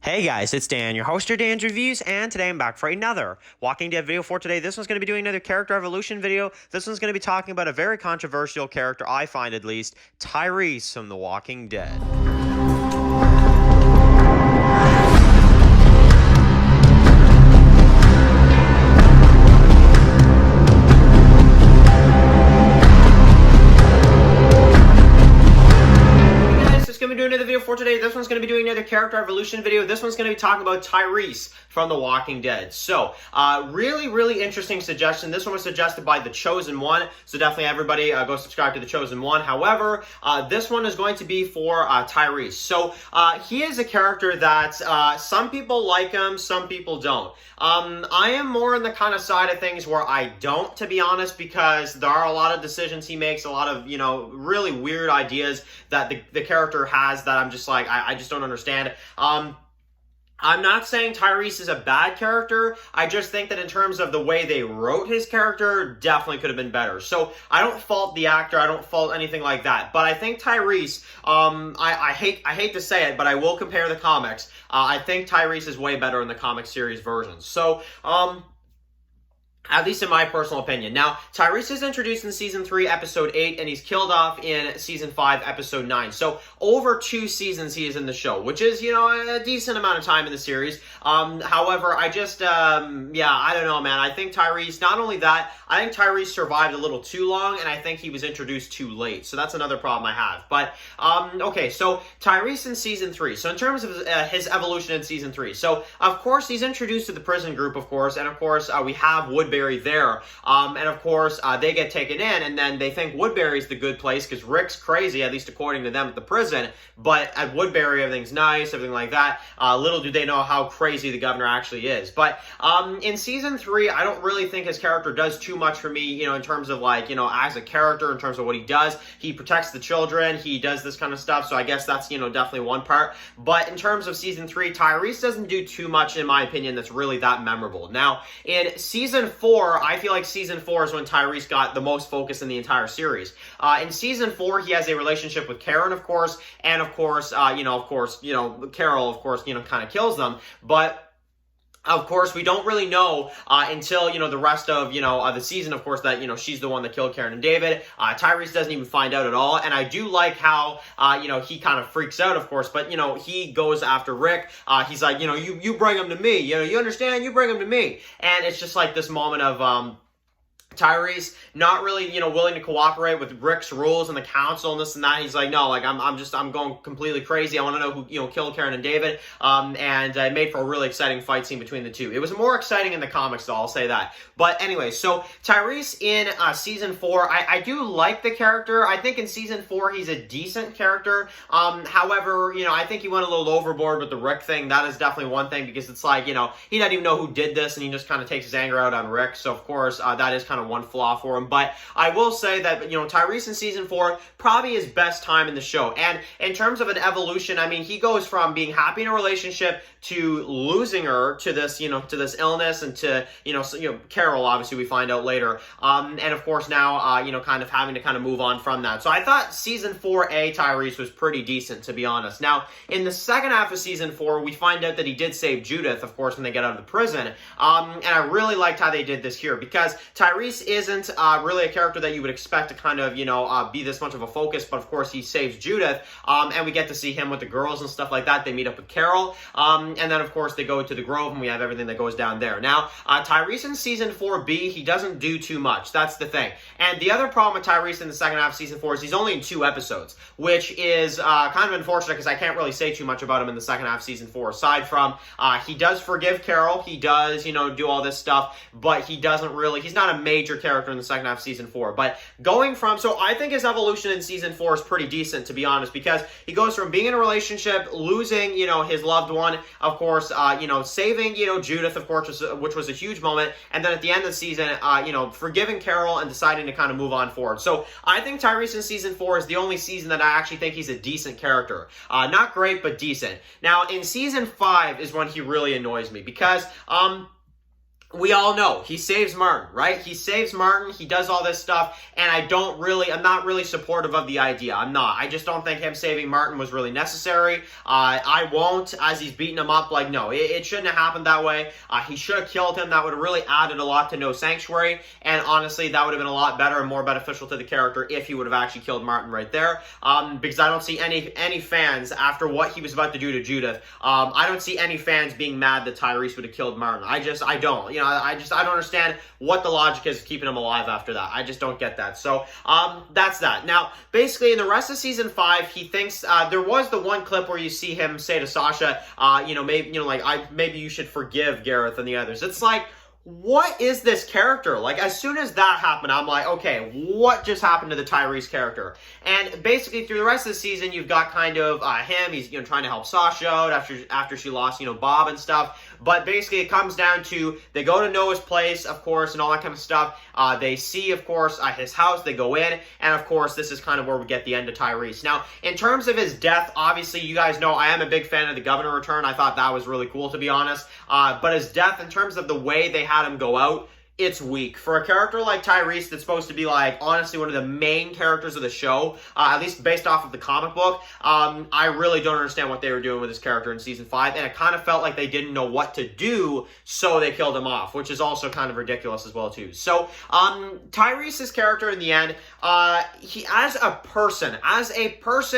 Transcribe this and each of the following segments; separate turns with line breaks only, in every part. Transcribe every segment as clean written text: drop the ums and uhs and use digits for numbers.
Hey guys, it's Dan, your host of Dan's Reviews, and today I'm back for another Walking Dead video for today. This one's going to be doing another character evolution video. This one's going to be talking about a very controversial character, I find at least, Tyreese from The Walking Dead. Another video for today. This one's going to be doing another character evolution video. This one's going to be talking about Tyreese from The Walking Dead. So, really interesting suggestion. This one was suggested by The Chosen One, so definitely everybody go subscribe to The Chosen One. However, this one is going to be for Tyreese. So, he is a character that some people like him, some people don't. I am more in the kind of side of things where I don't, to be honest, because there are a lot of decisions he makes, a lot of, really weird ideas that the character has that I'm just like, I just don't understand. I'm not saying Tyreese is a bad character. I just think that in terms of the way they wrote his character, definitely could have been better. So I don't fault the actor. I don't fault anything like that. But I think Tyreese, I hate to say it, but I will compare the comics. I think Tyreese is way better in the comic series versions. So, at least in my personal opinion. Now, Tyreese is introduced in Season 3, Episode 8, and he's killed off in Season 5, Episode 9. So, over 2 seasons he is in the show, which is, a decent amount of time in the series. However, I just, I don't know, man. I think Tyreese, not only that, I think Tyreese survived a little too long, and I think he was introduced too late. So, that's another problem I have. But, okay, so Tyreese in Season 3. So, in terms of his evolution in Season 3. So, of course, he's introduced to the prison group, of course, and of course, we have Woodbury there. And of course, they get taken in, and then they think Woodbury's the good place because Rick's crazy, at least according to them at the prison. But at Woodbury, everything's nice, everything like that. Little do they know how crazy the governor actually is. But in Season 3, I don't really think his character does too much for me, in terms of like, as a character, in terms of what he does. He protects the children, he does this kind of stuff, so I guess that's, definitely one part. But in terms of Season 3, Tyreese doesn't do too much, in my opinion, that's really that memorable. Now, in Season 4, I feel like Season 4 is when Tyreese got the most focus in the entire series. In Season 4, he has a relationship with Karen, of course, and of course, Carol, of course, kind of kills them, but of course, we don't really know until, the rest of, the season, of course, that, she's the one that killed Karen and David. Tyreese doesn't even find out at all. And I do like how, he kind of freaks out, of course, but, he goes after Rick. He's like, you bring him to me. You understand? You bring him to me. And it's just like this moment of, Tyreese not really, willing to cooperate with Rick's rules and the council and this and that. He's like, no, like, I'm going completely crazy. I want to know who, killed Karen and David. And it made for a really exciting fight scene between the two. It was more exciting in the comics, though, I'll say that. But anyway, so Tyreese in Season 4, I do like the character. I think in Season 4, he's a decent character. However, I think he went a little overboard with the Rick thing. That is definitely one thing because it's like, he doesn't even know who did this and he just kind of takes his anger out on Rick. So, of course, that is kind of one flaw for him. But I will say that, Tyreese in Season 4, probably his best time in the show. And in terms of an evolution, I mean, he goes from being happy in a relationship to losing her to this, to this illness and to, Carol, obviously, we find out later. And of course now, kind of having to kind of move on from that. So I thought Season 4A Tyreese was pretty decent, to be honest. Now, in the second half of Season 4, we find out that he did save Judith, of course, when they get out of the prison. And I really liked how they did this here because Tyreese isn't really a character that you would expect to kind of, be this much of a focus, but of course he saves Judith, and we get to see him with the girls and stuff like that. They meet up with Carol, and then of course they go to the Grove and we have everything that goes down there. Now, Tyreese in Season 4B, he doesn't do too much. That's the thing. And the other problem with Tyreese in the second half of Season 4 is he's only in 2 episodes, which is kind of unfortunate because I can't really say too much about him in the second half of Season 4, aside from he does forgive Carol, he does, do all this stuff, but he doesn't really, he's not a major character in the second half of Season 4. But going from, so I think his evolution in Season 4 is pretty decent, to be honest, because he goes from being in a relationship, losing, his loved one, of course, saving, Judith, of course, which was a huge moment, and then at the end of the season, forgiving Carol and deciding to kind of move on forward. So I think Tyreese in Season 4 is the only season that I actually think he's a decent character. Not great, but decent. Now, in Season 5 is when he really annoys me because, we all know he saves Martin, right? He saves Martin. He does all this stuff, and I'm not really supportive of the idea. I'm not. I just don't think him saving Martin was really necessary. I won't, as he's beating him up. Like, no, it shouldn't have happened that way. He should have killed him. That would have really added a lot to No Sanctuary, and honestly, that would have been a lot better and more beneficial to the character if he would have actually killed Martin right there. Because I don't see any fans after what he was about to do to Judith. I don't see any fans being mad that Tyreese would have killed Martin. I don't. You know, I don't understand what the logic is of keeping him alive after that. I just don't get that. So, that's that. Now, basically, in the rest of season 5, he thinks, there was the one clip where you see him say to Sasha, maybe you should forgive Gareth and the others. It's like, what is this character? Like, as soon as that happened, I'm like, okay, what just happened to the Tyreese character? And basically, through the rest of the season, you've got kind of him. He's trying to help Sasha out after she lost Bob and stuff. But basically, it comes down to they go to Noah's place, of course, and all that kind of stuff. They see, of course, his house. They go in, and of course, this is kind of where we get the end of Tyreese. Now, in terms of his death, obviously, you guys know I am a big fan of the Governor return. I thought that was really cool, to be honest. But his death, in terms of the way they had him go out, it's weak. For a character like Tyreese that's supposed to be, like, honestly one of the main characters of the show, at least based off of the comic book, I really don't understand what they were doing with his character in season 5, and it kind of felt like they didn't know what to do, so they killed him off, which is also kind of ridiculous as well, too. So, Tyrese's character in the end, he, as a person,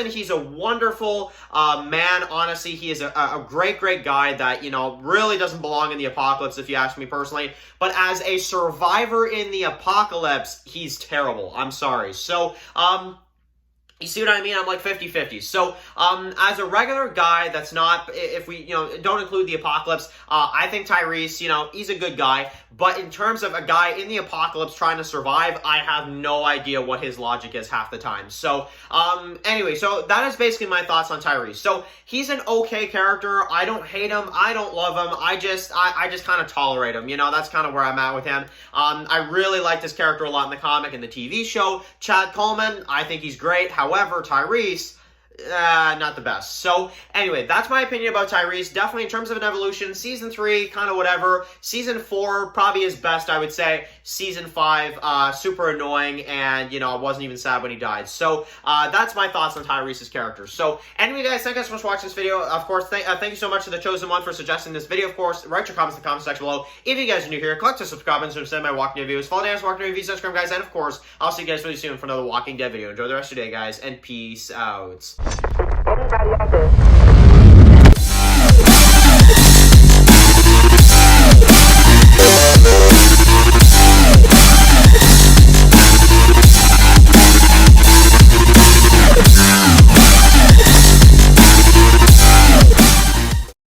he's a wonderful man, honestly. He is a great guy that, really doesn't belong in the apocalypse, if you ask me personally, but as a survivor in the apocalypse, he's terrible. I'm sorry. So, you see what I mean? I'm like 50-50. So, as a regular guy that's not, if we, don't include the apocalypse, I think Tyreese, he's a good guy. But in terms of a guy in the apocalypse trying to survive, I have no idea what his logic is half the time. So, anyway, so that is basically my thoughts on Tyreese. So, he's an okay character. I don't hate him. I don't love him. I just kind of tolerate him. That's kind of where I'm at with him. I really like this character a lot in the comic and the TV show. Chad Coleman, I think he's great. However, Tyreese, not the best. So, anyway, that's my opinion about Tyreese. Definitely in terms of an evolution, season 3, kind of whatever. Season 4, probably his best, I would say. Season 5, super annoying, and, I wasn't even sad when he died. So, that's my thoughts on Tyrese's character. So, anyway, guys, thank you so much for watching this video. Of course, thank you so much to the Chosen One for suggesting this video. Of course, write your comments in the comment section below. If you guys are new here, click to subscribe and send my walking reviews. Follow Dan's walking reviews, subscribe, guys, and, of course, I'll see you guys really soon for another Walking Dead video. Enjoy the rest of your day, guys, and peace out.
Anybody out there?